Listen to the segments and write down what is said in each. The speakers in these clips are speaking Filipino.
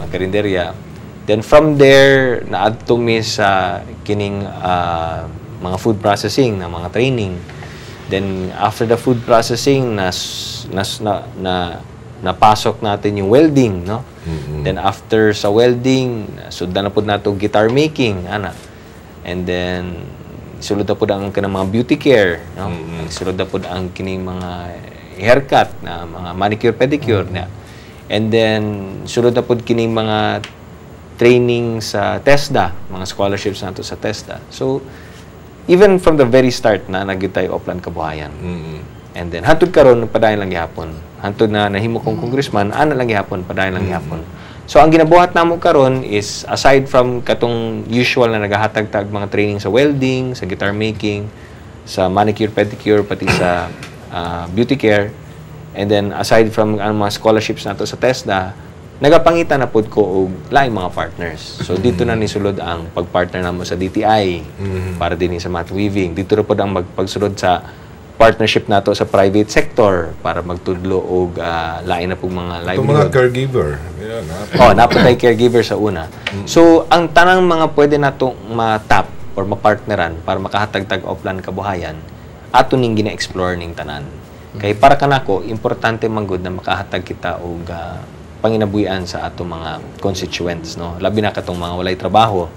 mga karinderya. Then from there naadto mi sa kining mga food processing na mga training. Then after the food processing napasok natin yung welding, no? Then after sa welding, sundan na pud nato guitar making, ana. And then sulod na pud ang kanang mga beauty care, no? Sulod na pud ang kining mga haircut na mga manicure pedicure na. And then sulod na pud kining mga training sa TESDA, mga scholarships nato sa TESDA. So even from the very start na nagyud tayo Oplan Kabuhayan. And then hantod karon padayon lang gihapon. Hantod na nahimo kong congressman, ana lang gihapon, padayon lang gihapon. So ang ginabuhat namo karon is aside from katong usual na nagahatag-tag mga training sa welding, sa guitar making, sa manicure pedicure pati sa beauty care, and then aside from mga scholarships nato sa TESDA, nagapangita na pud ko og laing mga partners. So dito na ni sulod ang pagpartner namo sa DTI para din sa mat weaving. Dito ra pud ang magpagsulod sa partnership nato sa private sector para magtudlo og lain na pong mga livelihood. Mga caregiver. Napatay caregiver sa una. So, ang tanang mga pwede nato ma-tap or ma-partneran para makahatag-tag Oplan Kabuhayan, ato ning gina-explore ning tanan. Kay para kanako, importante man gud na makahatag kita og panginabuhian sa ato mga constituents, no? Labi na katong mga walay trabaho.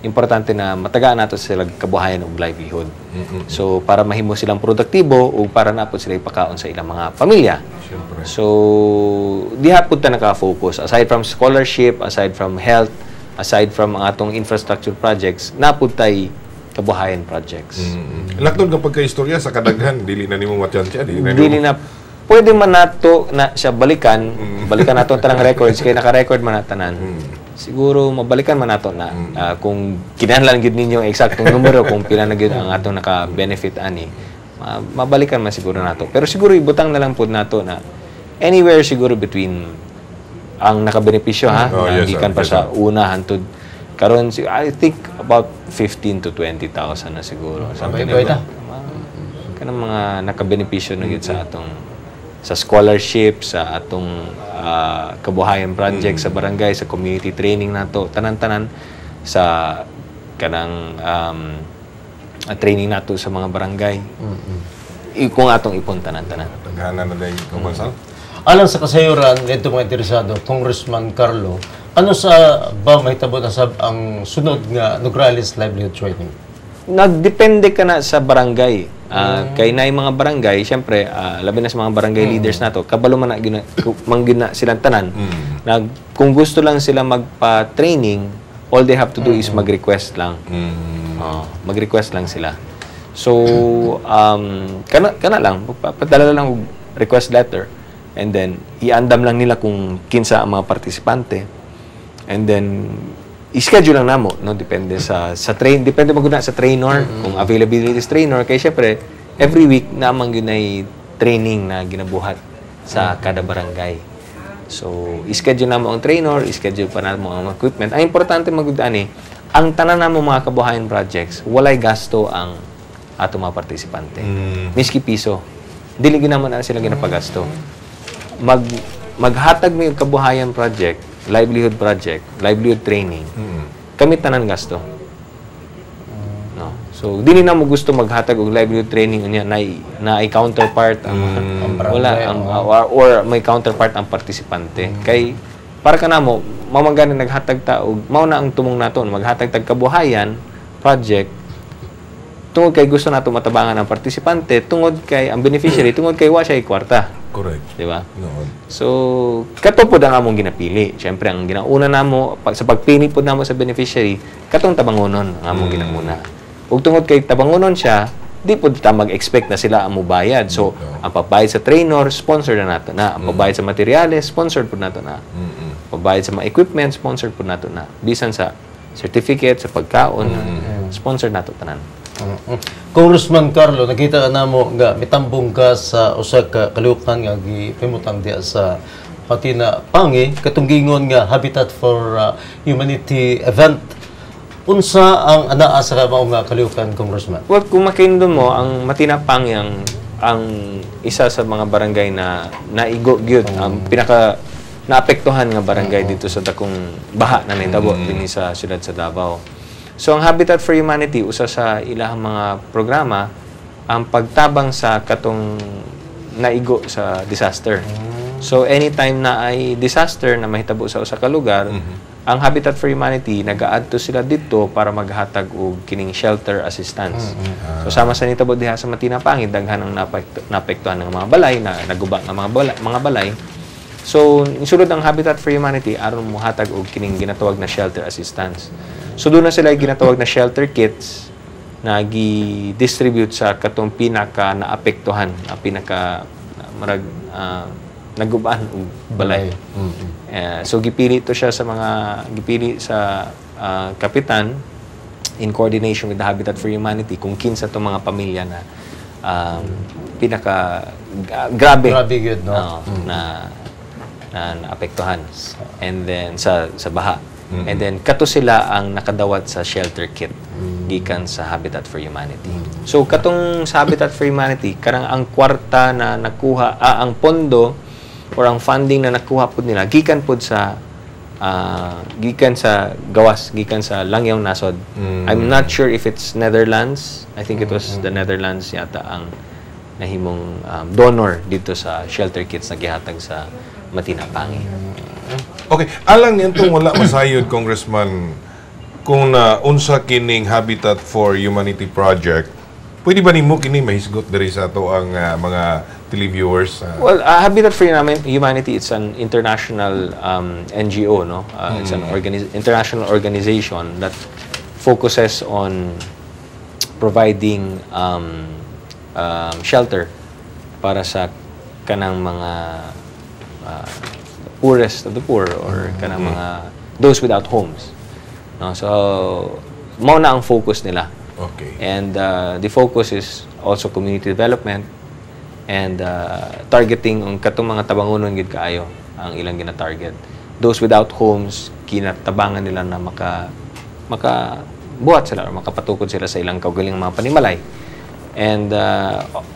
Importante na matagaan nato sila kabuhayan og livelihood. So para mahimo silang produktibo o para napod sila ipakaon sa ilang mga pamilya. Siyempre. So diha pud ta naka-focus aside from scholarship, aside from health, aside from ang atong infrastructure projects, napud tay kabuhayan projects. Laktod nga pagkaistorya sa kadaghan dili na nimo matyansya, dili na pwede man nato na siya balikan nato ang tanang records kay naka-record man natanan. Siguro mabalikan man nato na kung kinahanglan gid ninyo ang eksaktong numero kung pila na gyud ang atong naka-benefit ani, mabalikan man siguro nato. Pero siguro ibutang na lang pud nato na anywhere siguro between ang nakabenepisyo gikan pa sa una hantod karon I think about 15 to 20,000 na siguro. Something like that. Kanang mga nakabenepisyo na gyud sa atong sa scholarship, sa atong kabuhayan project sa barangay, sa community training nato, tanan-tanan sa kanang training nato sa mga barangay. Kung atong ipon tanan-tanan. Taghanan na dahil kumasal. Alang sa kasayuran, dito mga interesado, Congressman Carlo, ano sa ba mahitabo na sab ang sunod nga Nograles livelihood training? Nagdepende ka na sa barangay. Kay na mga barangay, syempre, labi na sa mga barangay leaders nato, kabalo man na silang tanan. Kung gusto lang sila magpa-training, all they have to do is mag-request lang. Mag-request lang sila. So, kana lang, padala lang og request letter. And then, iandam lang nila kung kinsa ang mga partisipante. And then, i-schedule lang namo, no? Depende depende maguna sa trainer, kung availability is trainer. Kaya syempre, every week namang yun ay training na ginabuhat sa kada barangay. So, i-schedule namo ang trainer, i-schedule pa namo ang equipment. Ang importante magudaan ang tanan namo mga kabuhayan projects, walay gasto ang ato mga partisipante. Miski piso. Dili ginamon na sila ginapagasto. Maghatag mo yung kabuhayan project, livelihood project, livelihood training, kami tanan gasto. No? So, dili na mo gusto maghatag og livelihood training unya na ay counterpart or may counterpart ang partisipante. Kay para kanamo mamangganan naghatag ta og mao na ang tumong naton maghatag tag kabuhayan project tungod kay gusto nato matabangan ang partisipante, tungod kay ang beneficiary, tungod kay wa siya kwarta. Correct. Di ba? No. So, kato po ang among ginapili. Siyempre, ang ginauna namo sa pagpili po namo sa beneficiary, katong tabangonon ang among ginamuna. Ug tungod kay tabangonon siya, di po ta mag-expect na sila ang mubayad. So, ang pagbayad sa trainer, sponsor na nato na. Ang pagbayad sa materyales, sponsored po nato na. Pagbayad sa mga equipment, sponsored po nato na. Bisan sa certificate, sa pagkaon, sponsored nato tanan. Congressman Carlo, nakita na mo nga mitambong ka sa usa ka kalukan nga gipimutang diya sa pati na pangi katunggingon nga Habitat for Humanity event. Unsa ang anaa sa mao nga kalukan, Congressman? Well, kung makindom mo ang Matinapang ang isa sa mga barangay na naigo gyud ang pinaka naapektuhan nga barangay dito sa dakong baha na nahitabo dinhi sa siyudad sa Davao. So ang Habitat for Humanity usa sa ilahang mga programa ang pagtabang sa katong naigo sa disaster. So anytime na ay disaster na mahitabo sa usa ka lugar, ang Habitat for Humanity nagaadto sila dito para maghatag og kining shelter assistance. So sama sa nitabo diha sa Matinapangid daghan ang naapektuhan ng mga balay na naguba nga mga balay. So insulod ang Habitat for Humanity aron mohatag og kining ginatawag na shelter assistance. So doon na sila ginatawag na shelter kits na gi-distribute sa katong pinaka naapektuhan, pinaka marag nagubaan og balay. So gipili to siya sa kapitan in coordination with the Habitat for Humanity kung kinsa tong mga pamilya na pinaka grabe good, no? na naapektuhan and then sa baha. And then kato sila ang nakadawat sa shelter kit gikan sa Habitat for Humanity. So katong sa Habitat for Humanity karang ang kwarta na nakuha ang pondo or ang funding na nakuha pud nila gikan pud sa gikan sa gawas, gikan sa Langyang Nasod. I'm not sure if it's Netherlands. I think it was the Netherlands yata ang nahimong donor dito sa shelter kits na gihatag sa Matinapangid. Okay, alang nitong wala masayod, Congressman, kung unsa kining Habitat for Humanity project, pwede ba nimo kini mahisgot diri sa ato ang mga televiewers? Well, Habitat for Humanity, it's an international NGO, no? It's an international organization that focuses on providing shelter para sa kanang mga poorest of the poor or kanang mga those without homes. No? So, mao na ang focus nila. Okay. And the focus is also community development and targeting ang katong mga tabangonon gid kaayo ang ilang gina-target. Those without homes, kinatabangan nila na buhat sila or makapatukod sila sa ilang kaugaling mga panimalay. And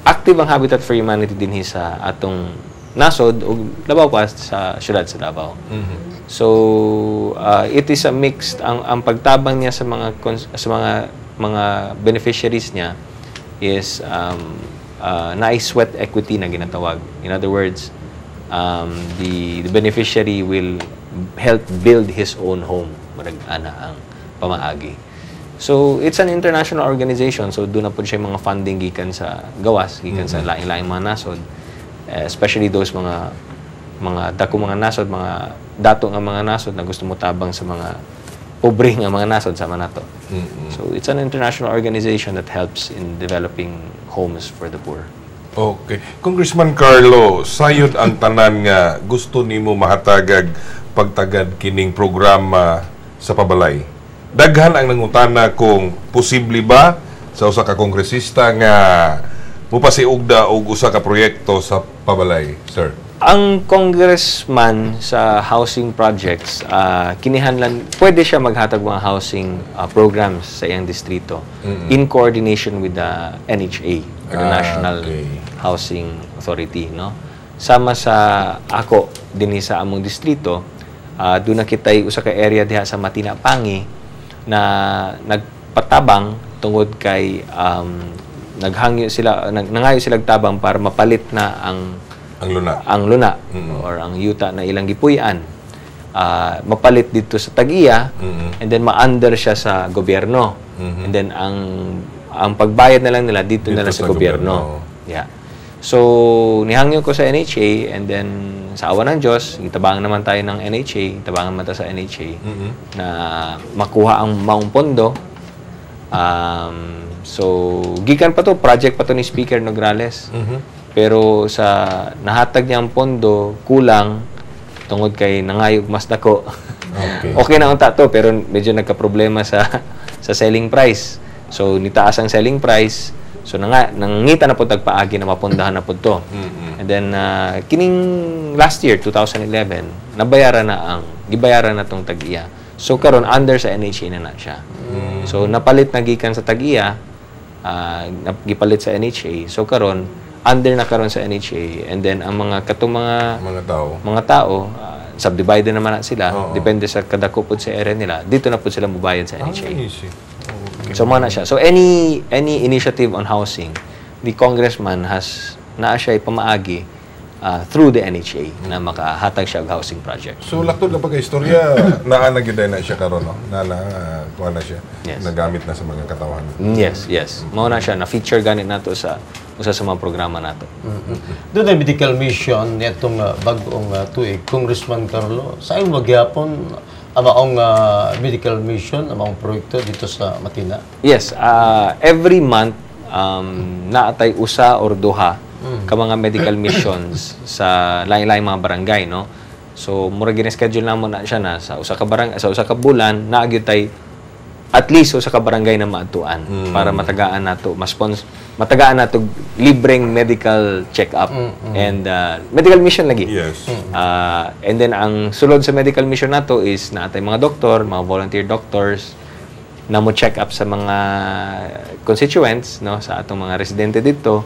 active ang Habitat for Humanity dinhi sa atong nasod o labaw pa sa siyudad sa Davao. So it is a mixed ang pagtabang niya sa mga beneficiaries niya is na-sweat equity na ginatawag. In other words, the beneficiary will help build his own home. Marag ana ang pamaagi. So it's an international organization, so doon na po siya mga funding gikan sa gawas, gikan sa lain-laing mga nasod. Especially those mga dako mga nasod, mga dato nga mga nasod na gusto mo tabang sa mga pobre nga mga nasod sa manato. So it's an international organization that helps in developing homes for the poor. Okay. Congressman Carlo, sayod ang tanan nga gusto nimo mahatagag pagtagad kining programa sa pabalay. Daghan ang nangutana kung posible ba sa usa ka kongresista nga mupasiugda og usa ka proyekto sa pabalay, sir? Ang congressman sa housing projects, kinihanlan, pwede siya maghatag mga housing programs sa iyang distrito in coordination with the NHA, the National Housing Authority, no? Sama sa ako dinhi sa among distrito, doon na kitay usa ka area diha sa Matinapangid na nagpatabang tungod kay nangayo sila tabang para mapalit na ang luna or ang yuta na ilang gipuy-an, mapalit dito sa Tagiya, and then ma-under siya sa gobyerno, and then ang pagbayad na lang nila dito na lang sa gobyerno. Yeah. So nihangyo ko sa NHA, and then sa awa ng Diyos, itabangan naman tayo ng NHA, itabangan man tayo sa NHA na makuha ang maong pondo. So, gikan pa to, project pa to ni Speaker Nograles. Pero sa nahatag niya ang pondo, kulang, tungod kay nangayog mas dako. Okay na unta to, pero medyo nagka-problema sa selling price. So, nitaas ang selling price. So, nangita na po tagpaagi na mapundahan na po to. And then, kining last year, 2011, gibayaran na tong Tagiya. So, karon under sa NHA na siya. So, napalit na gikan sa Tagiya, gipalit sa NHA. So karon under na karon sa NHA, and then ang mga tao subdivided naman na sila, depende sa kadako po sa area nila, dito na po sila mubayad sa NHA. So, muna siya. So, any initiative on housing, the congressman has naa siya pamaagi through the NHA na makahatag siya og housing project. So, laktod na pagka-istorya, naanagiday na siya karon, no? Kuha na siya. Yes. Nagamit na sa mga katawan. Yes. Mao na siya, na-feature ganit nato sa usa sa mga programa nato. Doon ay medical mission nitong bagong tuig, Congressman Carlo, sa iyong magyapon amaong medical mission, amaong proyekto dito sa Matina? Yes, every month naatay usa or duha ka mga medical missions sa lain-lain mga barangay, no. So mura gina-schedule namo na siya na sa usa ka barangay, sa usa ka bulan naagyo tay at least usa ka barangay na maatuan para matagaan nato matagaan nato libreng medical check-up and medical mission lagi. Yes. And then ang sulod sa medical mission nato is naatay mga doktor, mga volunteer doctors na mo check up sa mga constituents, no, sa atong mga residente dito.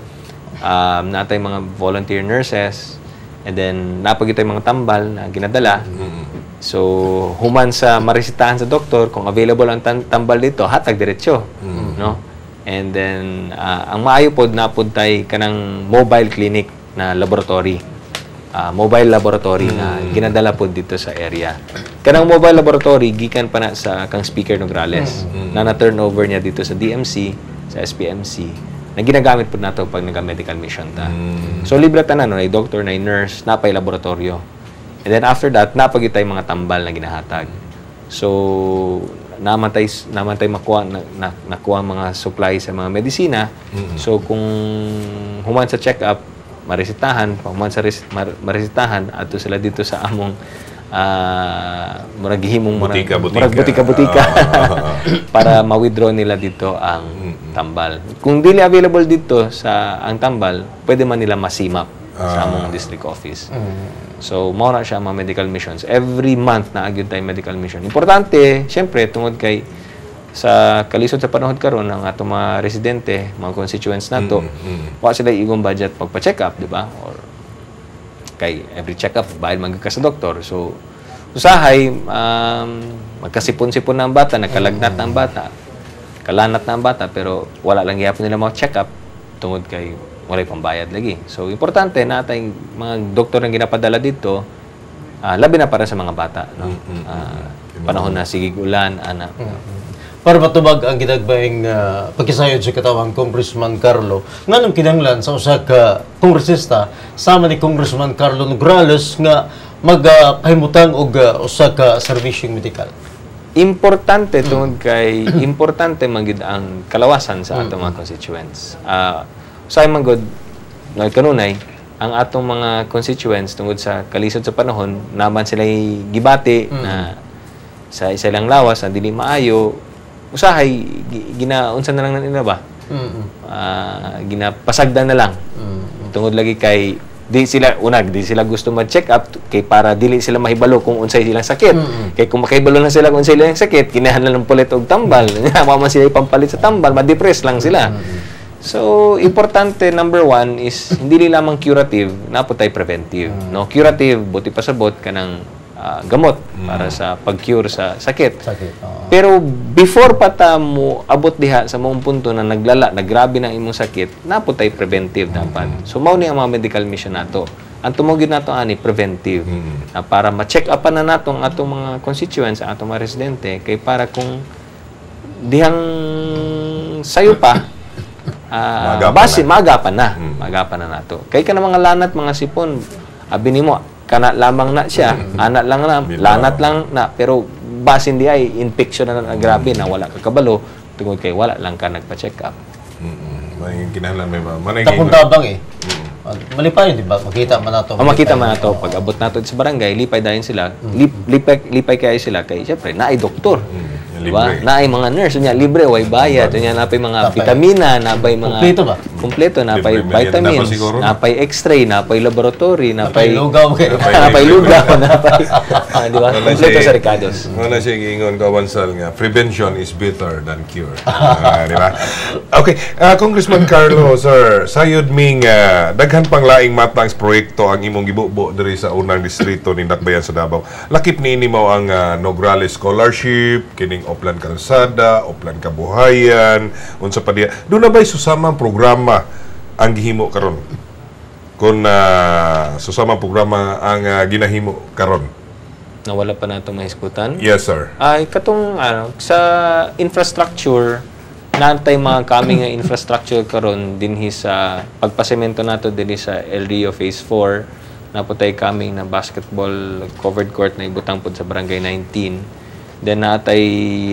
Naatay mga volunteer nurses, and then napagitay mga tambal na ginadala. So human sa maresitahan sa doktor kung available ang tambal dito, hatag diretsyo, no. And then ang maayo pod napod tay kanang mobile clinic na laboratory. Mobile laboratory na ginadala po dito sa area. Kanang mobile laboratory, gikan pa na sa kang Speaker Nograles, na na-turnover niya dito sa DMC, sa SPMC, na ginagamit po nato pag nag-medical mission ta. So, libre tanan, no? Ay doctor, na nurse, napay laboratorio. And then after that, napagitay mga tambal na ginahatag. So, namatay nakuha mga supply sa mga medisina. So, kung human sa check-up, maresitahan, pagman sa maresitahan ato sila dito sa among murag gihimong butika para ma-withdraw nila dito ang tambal. Kung dili available dito sa ang tambal, pwede man nila masimap sa among district office. So mao na siya mga medical missions. Every month na agyud tay medical mission. Importante, syempre tungod kay sa kalisod sa panahon karon ng atong mga residente, mga constituents nato, wa sila igong budget pagpa-check up, di ba? Or kay every check up bayad man ka sa doktor. So usahay magkasipon-sipon na ang bata, nagkalagnat na ang bata, kalanat na ang bata, pero wala lang gyapon nila mga check up tungod kay walay pambayad lagi. So importante na tayong mga doktor na ginapadala dito, labi na para sa mga bata, no? Panahon na sigig ulan, ana. Para matubag ang ginagbaing pagkisayod sa katawang Congressman Carlo, nganong kinahanglan sa usa ka kongresista sama ni Congressman Carlo Nograles nga magpahimutang og usa ka serbisyong medikal? Importante tungod kay importante magid ang kalawasan sa atong mga constituents. Sa man gud kanunay ang atong mga constituents tungod sa kalisod sa panahon naman sila gibati na sa isa lang lawas na dili maayo, usahay ginaunsa na lang nila ba? Ginapasagdan na lang. Tungod lagi kay di sila gusto ma-check up kay para dili sila mahibalo kung unsay silang sakit. Kay kung makahibalo na sila kung unsay silang sakit, kinahanglan ng pulit og tambal. Mama sila ipampalit sa tambal, ma-depress lang sila. So, importante number one is hindi lamang curative, naputay preventive, no? Curative buti pasabot kanang gamot para sa pag-cure sa sakit. Pero before pa ta mo abot diha sa mong punto na naggrabe na imong sakit, naputay preventive dapat. So mao ni ang mga medical mission nato. Ang tumugid nato ani preventive, na para ma-check up na nato ang atong mga constituents, ang atong mga residente, kay para kung dihang sayo pa magapan na nato. Kay kana mga lanat, mga sipon, abi nimo kana lamang na siya, anak lang na, lanat lang na, pero basin di ay infection na grabe na wala ka kabalo tungod kay wala lang ka nagpa-check up. May kinahanglan may manay Tapon-tabang malipay di ba? Makita man nato. Makita man nato pag abot nato sa barangay, lipay dayon sila. Lipay kay sila kay syempre naay doktor. Diba? Naay mga nurse nya libre way bayad, nya napay mga vitamina, napay mga kompleto ba? kompleto, napay Libre merienda pa vitamins, siguro, no? napay x-ray, napay laboratory, napay lugaw kayo. napay lugaw, napay di ba? Wala Kompleto siya- sa Ricardos. Wala siya giingon kawansal nga, prevention is better than cure. Di ba? Okay, Congressman Carlo, sir, sayod ming daghan pang laing matang proyekto ang imong gibubo diri sa unang distrito ni Dakbayan sa Davao. Lakip niini mao ang Nograles Scholarship, kining Oplan Kalsada, Oplan Kabuhayan, unsa pa diya. Doon na ba'y susamang programa ang gihimo karon? Kung susamang programa ang ginahimo karon? Nawala pa nato mahisgutan. Yes, sir. Ay katong sa infrastructure naantay mga coming nga infrastructure karon dinhi sa pagpasemento nato dinhi sa El Rio Phase 4 naputay coming na basketball covered court na ibutang pod sa Barangay 19. Then natay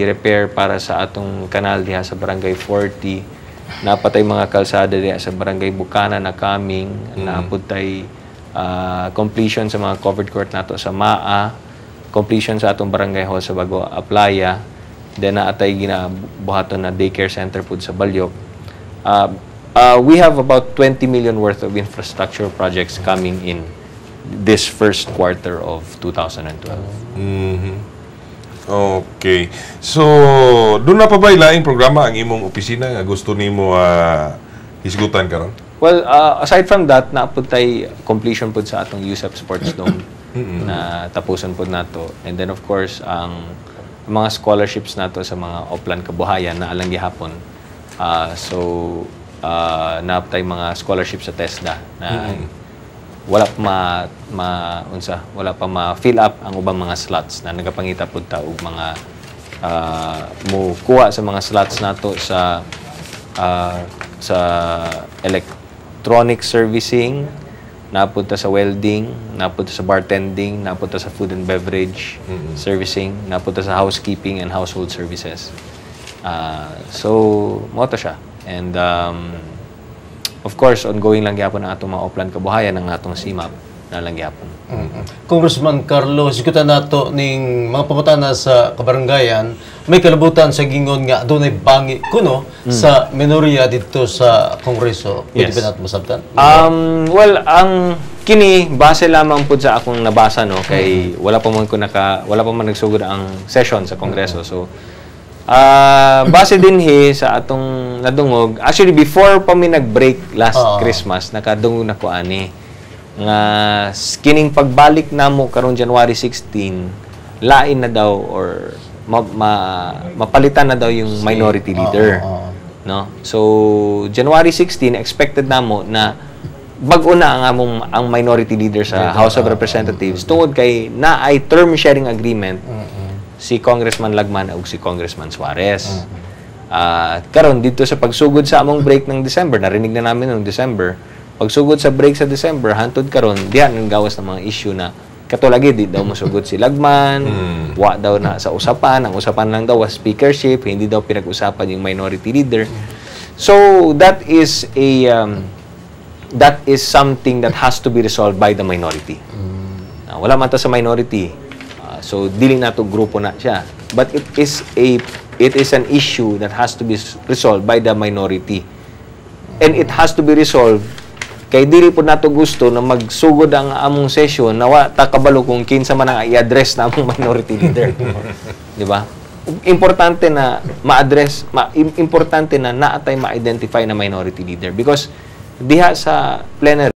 repair para sa atong kanal diha sa Barangay 40. Napatay mga kalsada diha sa Barangay Bukana na coming. Naputay completion sa mga covered court nato sa Maa. Completion sa atong barangay hall sa Bago Aplaya. Then naatay ginabuhaton na daycare center pud sa Balyok. We have about 20 million worth of infrastructure projects coming in this first quarter of 2012. Okay. So, doon na pa ba ilaing programa ang imong opisina nga gusto nimo hisgutan karon? Well, aside from that, naaputay completion pud sa atong USEP Sports Dome na tapuson pud nato. And then of course, ang mga scholarships nato sa mga Oplan Kabuhayan na alang gihapon. Naaputay mga scholarships sa TESDA na wala pa ma-fill up ang ubang mga slots na nagapangita pud ta og mga mo kuha sa mga slots nato sa electronic servicing, napunta sa welding, napunta sa bartending, napunta sa food and beverage servicing, napunta sa housekeeping and household services. So mo to siya. And of course, ongoing lang gyapon ang atong mga Oplan Kabuhayan ang atong CMAP na lang gyapon. Congressman Carlo, sikutan nato ning mga pamutana sa kabarangayan, may kalabutan sa gingon nga dunay bangi kuno sa minorya dito sa Kongreso. Pwede Yes. ba natin masabtan? Well, ang kini base lamang pud sa akong nabasa no kay wala pa man nagsugod ang session sa Kongreso. So base din sa atong nadungog, actually before pa mi nag-break last Christmas, nakadungog na ko ani nga kining pagbalik namo karon January 16, lain na daw or mapalitan na daw yung minority leader. No? So January 16 expected namo na bag-o na ang minority leader sa House of Representatives tungod kay naay term sharing agreement si Congressman Lagman ug si Congressman Suarez. Karon dito sa pagsugod sa among break ng December, narinig na namin noong December, pagsugod sa break sa December, hantod karon diyan ang gawas ng mga issue na katulagi di daw masugod si Lagman, wa daw na sa usapan, ang usapan lang daw was speakership, hindi daw pinag-usapan yung minority leader. So that is something that has to be resolved by the minority. Wala man ta sa minority. So dili na to grupo na siya. But it is an issue that has to be resolved by the minority. And it has to be resolved kay dili po nato gusto na magsugod ang among session na wa ta kabalo kung kinsa man ang i-address na among minority leader. Di ba? Importante na importante na naatay ma-identify na minority leader because diha sa plenary